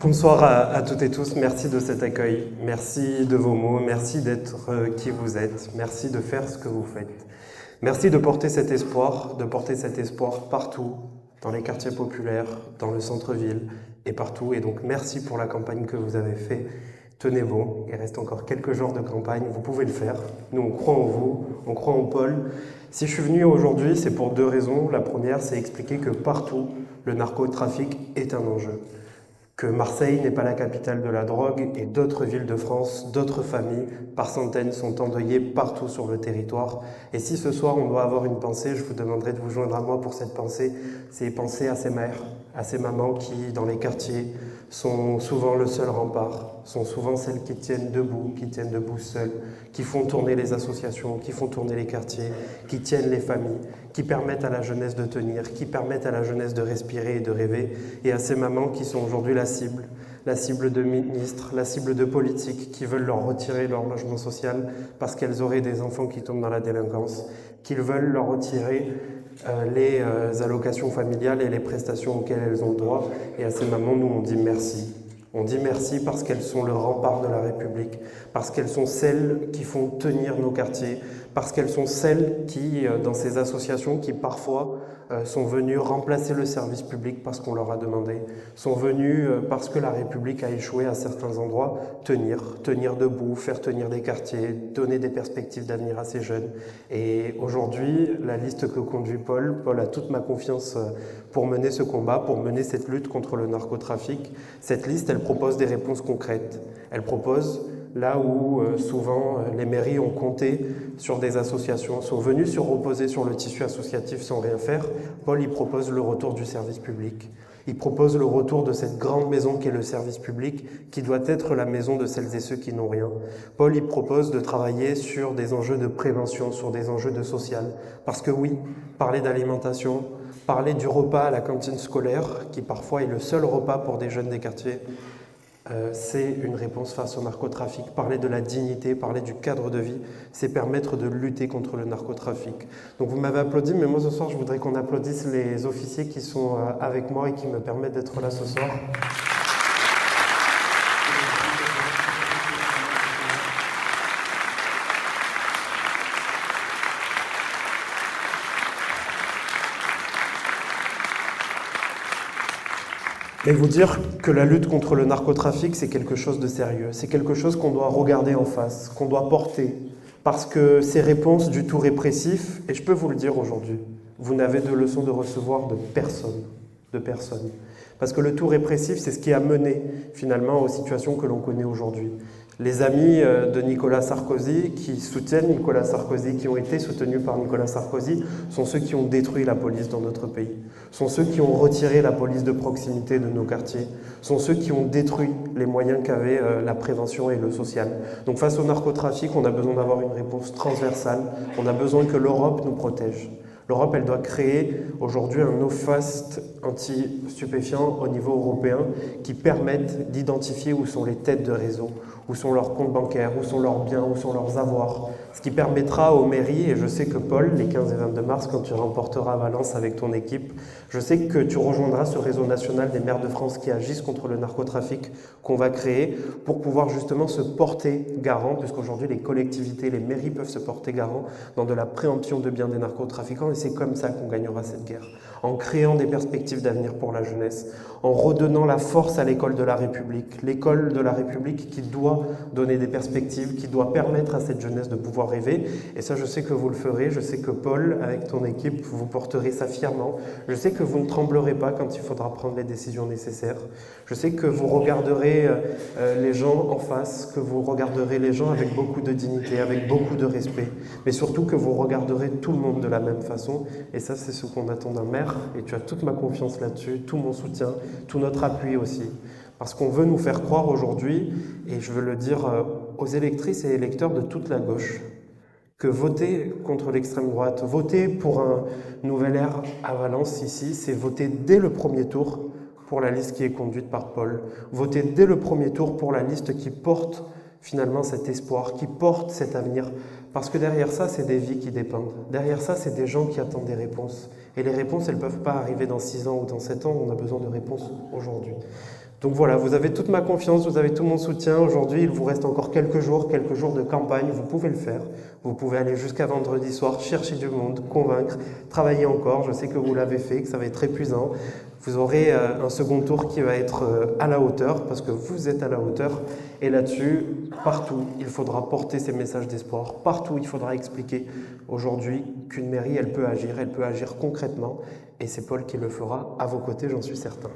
Bonsoir à toutes et tous, merci de cet accueil, merci de vos mots, merci d'être qui vous êtes, merci de faire ce que vous faites. Merci de porter cet espoir partout, dans les quartiers populaires, dans le centre-ville et partout. Et donc merci pour la campagne que vous avez faite. Tenez bon, il reste encore quelques jours de campagne, vous pouvez le faire. Nous on croit en vous, on croit en Paul. Si je suis venu aujourd'hui, c'est pour deux raisons. La première, c'est expliquer que partout, le narcotrafic est un enjeu. Que Marseille n'est pas la capitale de la drogue et d'autres villes de France, d'autres familles, par centaines, sont endeuillées partout sur le territoire. Et si ce soir on doit avoir une pensée, je vous demanderai de vous joindre à moi pour cette pensée. C'est penser à ces mères, à ces mamans qui, dans les quartiers, sont souvent le seul rempart, sont souvent celles qui tiennent debout seules, qui font tourner les associations, qui font tourner les quartiers, qui tiennent les familles, qui permettent à la jeunesse de tenir, qui permettent à la jeunesse de respirer et de rêver, et à ces mamans qui sont aujourd'hui la cible de ministres, la cible de politiques qui veulent leur retirer leur logement social parce qu'elles auraient des enfants qui tombent dans la délinquance, qu'ils veulent leur retirer les allocations familiales et les prestations auxquelles elles ont droit. Et à ces mamans, nous, on dit merci. On dit merci parce qu'elles sont le rempart de la République, parce qu'elles sont celles qui font tenir nos quartiers, parce qu'elles sont celles qui, dans ces associations qui parfois sont venues remplacer le service public parce qu'on leur a demandé, sont venues parce que la République a échoué à certains endroits, tenir debout, faire tenir des quartiers, donner des perspectives d'avenir à ces jeunes. Et aujourd'hui, la liste que conduit Paul a toute ma confiance pour mener ce combat, pour mener cette lutte contre le narcotrafic. Cette liste, elle propose des réponses concrètes. Elle propose là où souvent les mairies ont compté sur des associations, sont venues se reposer sur le tissu associatif sans rien faire. Paul, il propose le retour du service public. Il propose le retour de cette grande maison qu'est le service public, qui doit être la maison de celles et ceux qui n'ont rien. Paul, il propose de travailler sur des enjeux de prévention, sur des enjeux de social. Parce que oui, parler d'alimentation, parler du repas à la cantine scolaire, qui parfois est le seul repas pour des jeunes des quartiers, c'est une réponse face au narcotrafic. Parler de la dignité, parler du cadre de vie, c'est permettre de lutter contre le narcotrafic. Donc vous m'avez applaudi, mais moi ce soir je voudrais qu'on applaudisse les officiers qui sont avec moi et qui me permettent d'être là ce soir. Et vous dire que la lutte contre le narcotrafic, c'est quelque chose de sérieux. C'est quelque chose qu'on doit regarder en face, qu'on doit porter. Parce que ces réponses du tout répressif, et je peux vous le dire aujourd'hui, vous n'avez de leçon de recevoir de personne. De personne. Parce que le tout répressif, c'est ce qui a mené finalement aux situations que l'on connaît aujourd'hui. Les amis de Nicolas Sarkozy, qui soutiennent Nicolas Sarkozy, qui ont été soutenus par Nicolas Sarkozy, sont ceux qui ont détruit la police dans notre pays, sont ceux qui ont retiré la police de proximité de nos quartiers, sont ceux qui ont détruit les moyens qu'avaient la prévention et le social. Donc face au narcotrafic, on a besoin d'avoir une réponse transversale, on a besoin que l'Europe nous protège. L'Europe, elle doit créer aujourd'hui un no-fast anti-stupéfiant au niveau européen qui permette d'identifier où sont les têtes de réseau, où sont leurs comptes bancaires, où sont leurs biens, où sont leurs avoirs. Ce qui permettra aux mairies, et je sais que Paul, les 15 et 22 mars, quand tu remporteras Valence avec ton équipe, je sais que tu rejoindras ce réseau national des maires de France qui agissent contre le narcotrafic qu'on va créer pour pouvoir justement se porter garant, puisqu'aujourd'hui les collectivités, les mairies peuvent se porter garant dans de la préemption de biens des narcotrafiquants, et c'est comme ça qu'on gagnera cette guerre, en créant des perspectives d'avenir pour la jeunesse, en redonnant la force à l'école de la République qui doit donner des perspectives, qui doit permettre à cette jeunesse de pouvoir rêver. Et ça, je sais que vous le ferez, je sais que Paul, avec ton équipe, vous porterez ça fièrement. Je sais que vous ne tremblerez pas quand il faudra prendre les décisions nécessaires. Je sais que vous regarderez les gens en face, que vous regarderez les gens avec beaucoup de dignité, avec beaucoup de respect, mais surtout que vous regarderez tout le monde de la même façon. Et ça, c'est ce qu'on attend d'un maire. Et tu as toute ma confiance là-dessus, tout mon soutien, tout notre appui aussi. Parce qu'on veut nous faire croire aujourd'hui, et je veux le dire aux électrices et électeurs de toute la gauche, que voter contre l'extrême droite, voter pour un nouvel air à Valence ici, c'est voter dès le premier tour pour la liste qui est conduite par Paul. Voter dès le premier tour pour la liste qui porte finalement cet espoir, qui porte cet avenir. Parce que derrière ça, c'est des vies qui dépendent. Derrière ça, c'est des gens qui attendent des réponses. Et les réponses, elles ne peuvent pas arriver dans 6 ans ou dans 7 ans, on a besoin de réponses aujourd'hui. Donc voilà, vous avez toute ma confiance, vous avez tout mon soutien. Aujourd'hui, il vous reste encore quelques jours de campagne. Vous pouvez le faire. Vous pouvez aller jusqu'à vendredi soir, chercher du monde, convaincre, travailler encore. Je sais que vous l'avez fait, que ça va être épuisant. Vous aurez un second tour qui va être à la hauteur, parce que vous êtes à la hauteur. Et là-dessus, partout, il faudra porter ces messages d'espoir. Partout, il faudra expliquer aujourd'hui qu'une mairie, elle peut agir concrètement. Et c'est Paul qui le fera à vos côtés, j'en suis certain.